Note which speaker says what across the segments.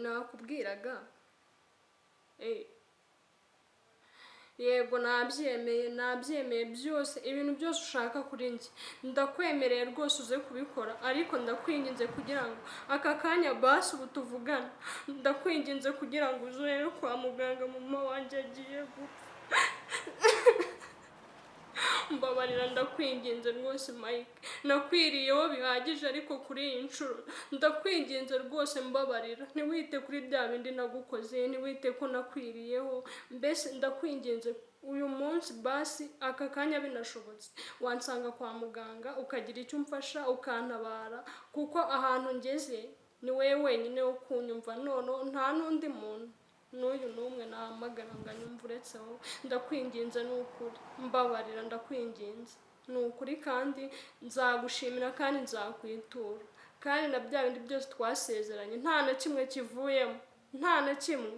Speaker 1: nakubwiraga yego nabyemeye byose, ibintu byose ushaka kuri njye ndakwemereye rwose uze kubikora, ariko ndakwinginze kugira ngo aka kanya basi ubu tuvugana, ndakwinginze kugira ngo uzure kwa muganga, mama wanjye agiye gupfa. Mbabarira ndakwinginze rwose Mike, nakwiriyeho bihagije, ariko kuri iyi nshuro ndakwinginze rwose mbabarira, ntiwite kuri bya bindi nagukoze, ntiwite ko nakwiriyeho, mbese ndakwinginze uyu munsi basi aka kanya binashobotse wansanga kwa muganga ukagira icyo umfasha ukantabara, kuko ahantu ngeze ni wowe wenyine wo kunyumva, none nta n'undi muntu n'uyu n'umwe nahamagara ngo anyumve uretse wowe. Ndakwinginze ni ukuri, mbabarira ndakwinginze ni ukuri, kandi nzagushimira kandi nzakwitura, kandi na bya bindi byose twasezeranye nta na kimwe kivuyemo, nta na kimwe,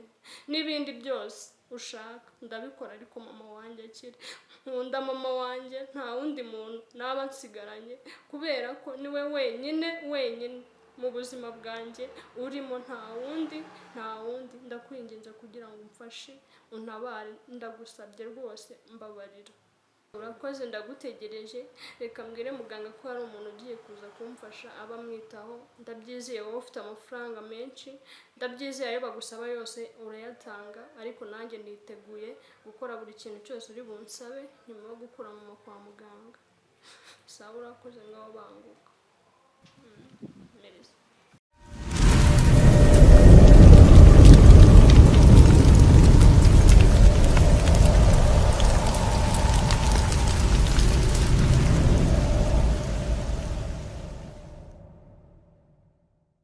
Speaker 1: n'ibindi byose ushaka ndabikora, ariko mama wanjye akiri. Nkunda mama wanjye, nta wundi muntu naba nsigaranye, kubera ko niwe wenyine mu buzima bwanjye urimo, nta wundi. Ndakwinginze kugira ngo umfashe untabare, ndagusabye rwose mbabarira. Urakoze, ndagutegereje, reka mbwire muganga ko hari umuntu ugiye kuza kumfasha aba amwitaho, ndabyizeye wowe ufite amafaranga menshi, ndabyizeye ayo bagusaba yose urayatanga, ariko nanjye niteguye gukora buri kintu cyose uri bunsabe nyuma yo gukura mama kwa muganga. Sawa, urakoze, ngaho banguka.